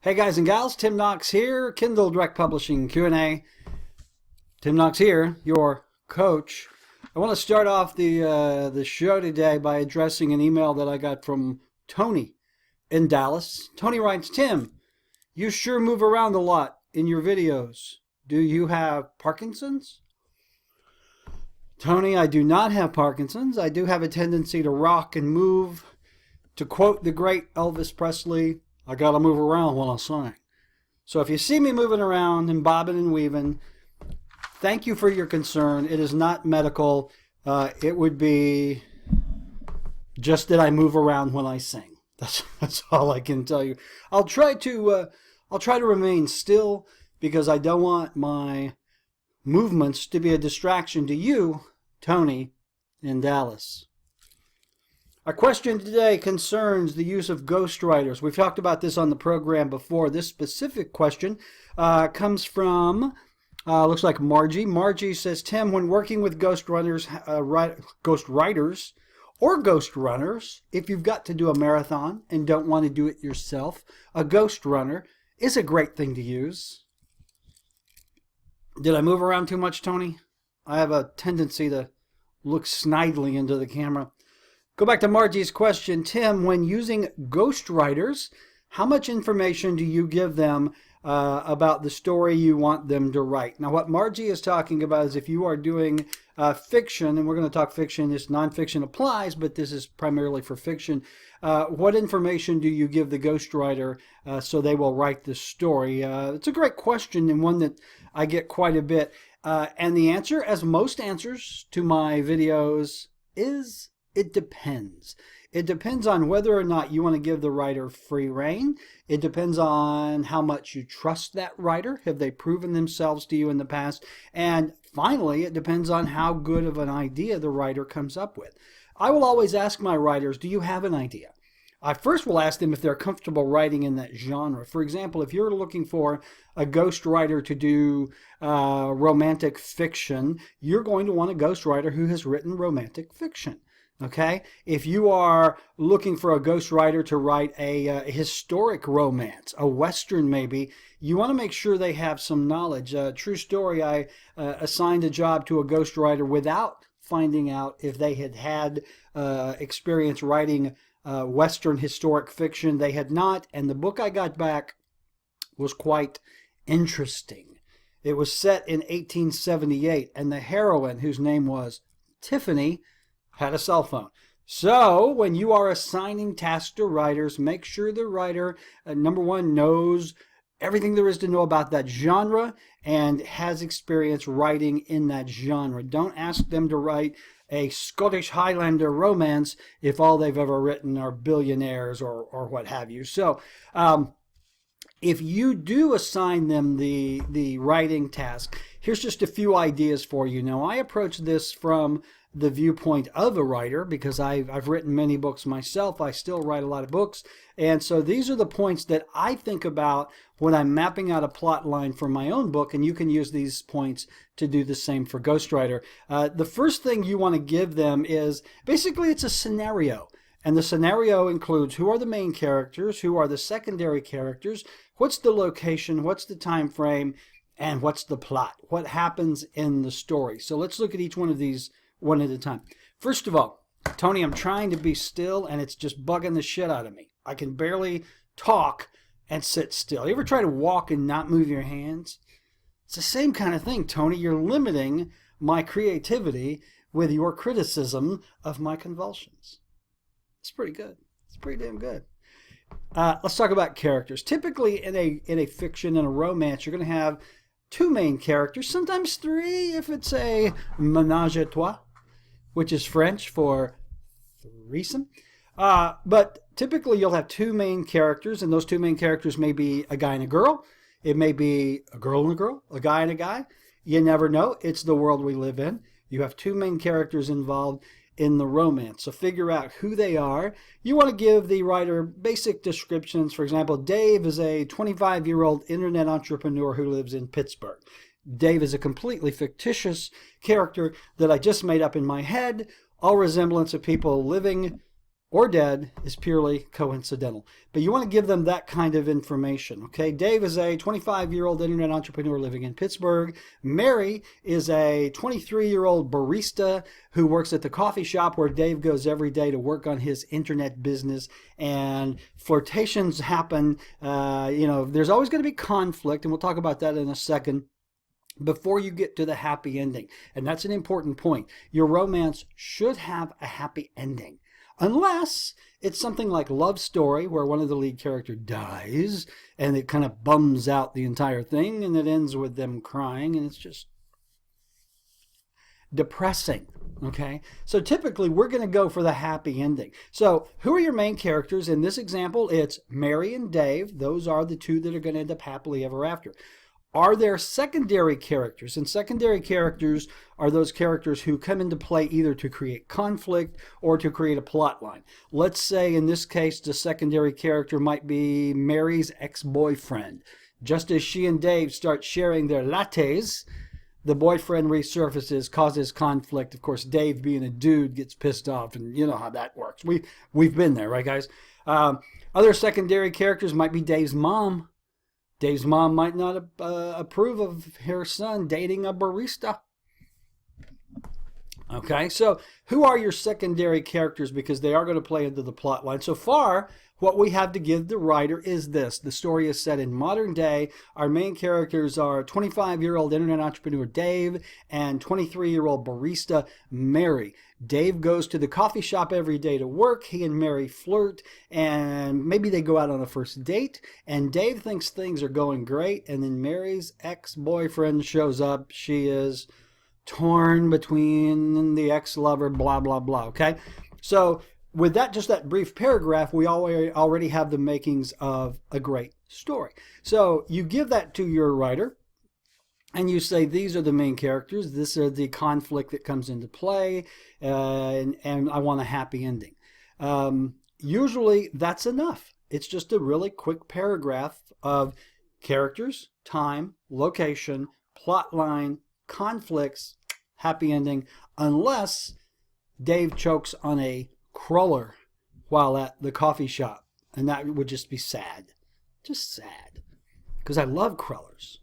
Hey guys and gals, Tim Knox here, Kindle Direct Publishing Q&A. Tim Knox here, your coach. I want to start off the show today by addressing an email that I got from Tony in Dallas. Tony writes, Tim, you sure move around a lot in your videos. Do you have Parkinson's? Tony, I do not have Parkinson's. I do have a tendency to rock and move. To quote the great Elvis Presley, I gotta move around when I sing. So if you see me moving around and bobbing and weaving, thank you for your concern. It is not medical. It would be just that I move around when I sing. That's all I can tell you. I'll try to remain still because I don't want my movements to be a distraction to you, Tony, in Dallas. Our question today concerns the use of ghostwriters. We've talked about this on the program before. This specific question comes from, looks like Margie. Margie says, Tim, when working with ghostwriters or ghost runners, if you've got to do a marathon and don't want to do it yourself, a ghost runner is a great thing to use. Did I move around too much, Tony? I have a tendency to look snidely into the camera. Go back to Margie's question. Tim, when using ghostwriters, how much information do you give them about the story you want them to write? Now, what Margie is talking about is if you are doing fiction, and we're going to talk fiction, this nonfiction applies, but this is primarily for fiction. What information do you give the ghostwriter so they will write the story? It's a great question and one that I get quite a bit. And the answer, as most answers to my videos, is it depends. It depends on whether or not you want to give the writer free rein. It depends on how much you trust that writer. Have they proven themselves to you in the past? And finally, it depends on how good of an idea the writer comes up with. I will always ask my writers, do you have an idea? I first will ask them if they're comfortable writing in that genre. For example, if you're looking for a ghostwriter to do romantic fiction, you're going to want a ghostwriter who has written romantic fiction. Okay, if you are looking for a ghostwriter to write a historic romance, a Western maybe, you want to make sure they have some knowledge. True story, I assigned a job to a ghostwriter without finding out if they had experience writing Western historic fiction. They had not, and the book I got back was quite interesting. It was set in 1878, and the heroine, whose name was Tiffany, had a cell phone. So when you are assigning tasks to writers, make sure the writer, number one, knows everything there is to know about that genre and has experience writing in that genre. Don't ask them to write a Scottish Highlander romance if all they've ever written are billionaires or what have you. So if you do assign them the writing task, here's just a few ideas for you. Now, I approach this from the viewpoint of a writer because I've written many books myself. I still write a lot of books. And so these are the points that I think about when I'm mapping out a plot line for my own book, and you can use these points to do the same for Ghostwriter. The first thing you want to give them is basically it's a scenario. And the scenario includes who are the main characters, who are the secondary characters, what's the location, what's the time frame, and what's the plot, what happens in the story. So let's look at each one of these one at a time. First of all, Tony, I'm trying to be still and it's just bugging the shit out of me. I can barely talk and sit still. You ever try to walk and not move your hands? It's the same kind of thing, Tony. You're limiting my creativity with your criticism of my convulsions. It's pretty good. It's pretty damn good. Let's talk about characters. Typically in a fiction, in a romance, you're going to have two main characters, sometimes three if it's a ménage à trois, which is French for threesome. But typically you'll have two main characters, and those two main characters may be a guy and a girl. It may be a girl and a girl, a guy and a guy. You never know. It's the world we live in. You have two main characters involved in the romance. So figure out who they are. You want to give the writer basic descriptions. For example, Dave is a 25-year-old internet entrepreneur who lives in Pittsburgh. Dave is a completely fictitious character that I just made up in my head. All resemblance of people living or dead is purely coincidental. But you want to give them that kind of information, okay? Dave is a 25-year-old internet entrepreneur living in Pittsburgh. Mary is a 23-year-old barista who works at the coffee shop where Dave goes every day to work on his internet business. And flirtations happen. There's always going to be conflict, and we'll talk about that in a second, before you get to the happy ending. And that's an important point. Your romance should have a happy ending. Unless it's something like Love Story, where one of the lead characters dies, and it kind of bums out the entire thing, and it ends with them crying, and it's just depressing, okay? So typically, we're going to go for the happy ending. So who are your main characters? In this example, it's Mary and Dave. Those are the two that are going to end up happily ever after. Are there secondary characters? And secondary characters are those characters who come into play either to create conflict or to create a plot line. Let's say in this case, the secondary character might be Mary's ex-boyfriend. Just as she and Dave start sharing their lattes, the boyfriend resurfaces, causes conflict. Of course, Dave, being a dude, gets pissed off, and you know how that works. We've been there, right, guys? Other secondary characters might be Dave's mom. Dave's mom might not approve of her son dating a barista. Okay, so who are your secondary characters? Because they are going to play into the plot line. So far, what we have to give the writer is this. The story is set in modern day. Our main characters are 25-year-old internet entrepreneur Dave and 23-year-old barista Mary. Dave goes to the coffee shop every day to work. He and Mary flirt, and maybe they go out on a first date, and Dave thinks things are going great, and then Mary's ex-boyfriend shows up. She is torn between the ex-lover, blah, blah, blah, okay? So with that, just that brief paragraph, we already have the makings of a great story. So you give that to your writer, and you say, these are the main characters, this is the conflict that comes into play, and I want a happy ending. Usually that's enough. It's just a really quick paragraph of characters, time, location, plot line, conflicts, happy ending, unless Dave chokes on a cruller while at the coffee shop, and that would just be sad. Just sad, because I love crullers.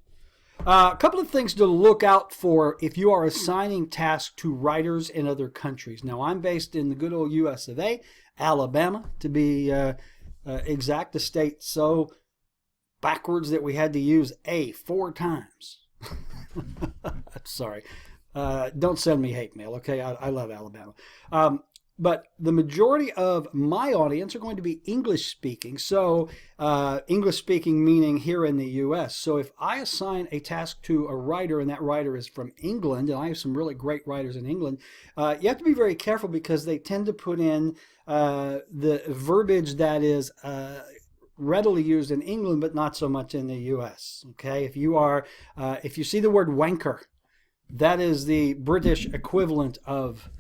A couple of things to look out for if you are assigning tasks to writers in other countries. Now, I'm based in the good old US of A, Alabama, to be exact, a state so backwards that we had to use A 4 times. Sorry. Don't send me hate mail, okay? I love Alabama. But the majority of my audience are going to be English speaking. So English speaking meaning here in the US. So if I assign a task to a writer and that writer is from England, and I have some really great writers in England, you have to be very careful because they tend to put in the verbiage that is readily used in England, but not so much in the US. Okay, if you see the word wanker, that is the British equivalent of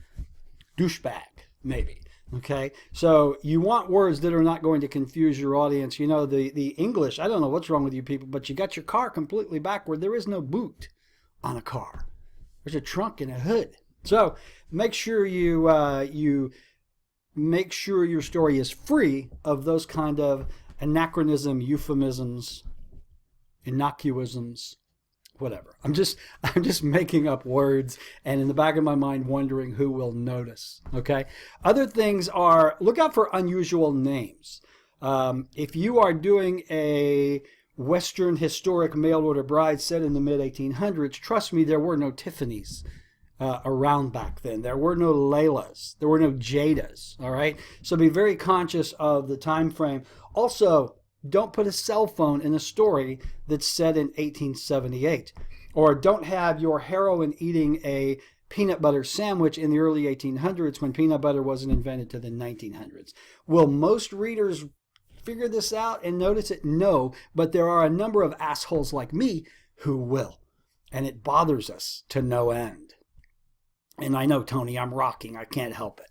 douchebag. Maybe. Okay, so you want words that are not going to confuse your audience. You know, the English, I don't know what's wrong with you people, but you got your car completely backward. There is no boot on a car. There's a trunk and a hood. So make sure you make sure your story is free of those kind of anachronism, euphemisms, innocuisms, whatever. I'm just making up words, and in the back of my mind wondering who will notice. Okay. Other things are, look out for unusual names. If you are doing a Western historic mail order bride set in the mid 1800s, trust me, there were no Tiffany's around back then. There were no Laylas. There were no Jadas. All right. So be very conscious of the time frame. Also, don't put a cell phone in a story that's set in 1878. Or don't have your heroine eating a peanut butter sandwich in the early 1800s when peanut butter wasn't invented till the 1900s. Will most readers figure this out and notice it? No, but there are a number of assholes like me who will. And it bothers us to no end. And I know, Tony, I'm rocking. I can't help it.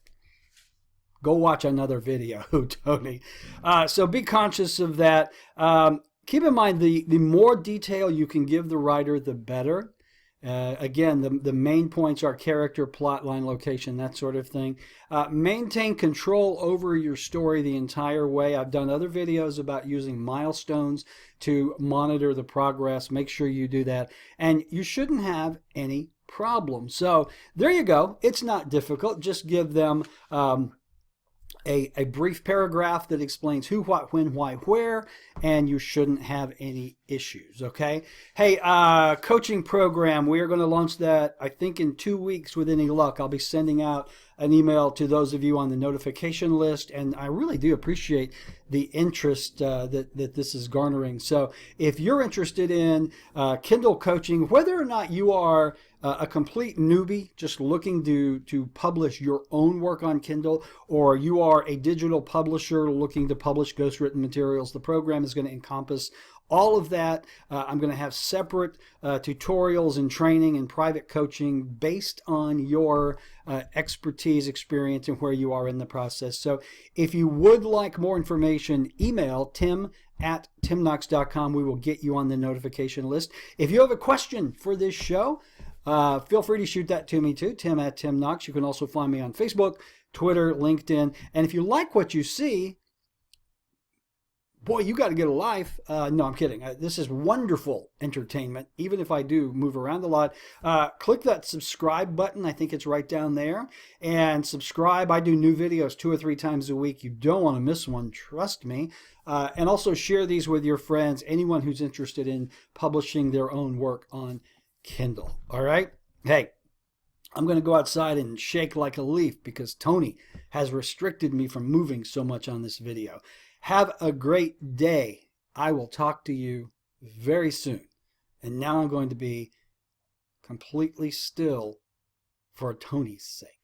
Go watch another video, Tony. So be conscious of that. Keep in mind, the more detail you can give the writer, the better. Again, the main points are character, plot line, location, that sort of thing. Maintain control over your story the entire way. I've done other videos about using milestones to monitor the progress. Make sure you do that. And you shouldn't have any problems. So there you go. It's not difficult. Just give them a brief paragraph that explains who, what, when, why, where, and you shouldn't have any issues, okay? Hey, coaching program, we are going to launch that, I think, in 2 weeks with any luck. I'll be sending out an email to those of you on the notification list, and I really do appreciate the interest that this is garnering. So if you're interested in Kindle coaching, whether or not you are a complete newbie just looking to publish your own work on Kindle, or you are a digital publisher looking to publish ghostwritten materials, the program is going to encompass all of that. I'm going to have separate tutorials and training and private coaching based on your expertise, experience, and where you are in the process. So if you would like more information, email tim@timknox.com. We will get you on the notification list. If you have a question for this show, feel free to shoot that to me too, tim@timknox. You can also find me on Facebook, Twitter, LinkedIn. And if you like what you see, boy, you got to get a life. No, I'm kidding. This is wonderful entertainment, even if I do move around a lot. Click that subscribe button. I think it's right down there. And subscribe. I do new videos 2 or 3 times a week. You don't want to miss one. Trust me. And also share these with your friends, anyone who's interested in publishing their own work on Kindle. All right? Hey, I'm going to go outside and shake like a leaf because Tony has restricted me from moving so much on this video. Have a great day. I will talk to you very soon. And now I'm going to be completely still for Tony's sake.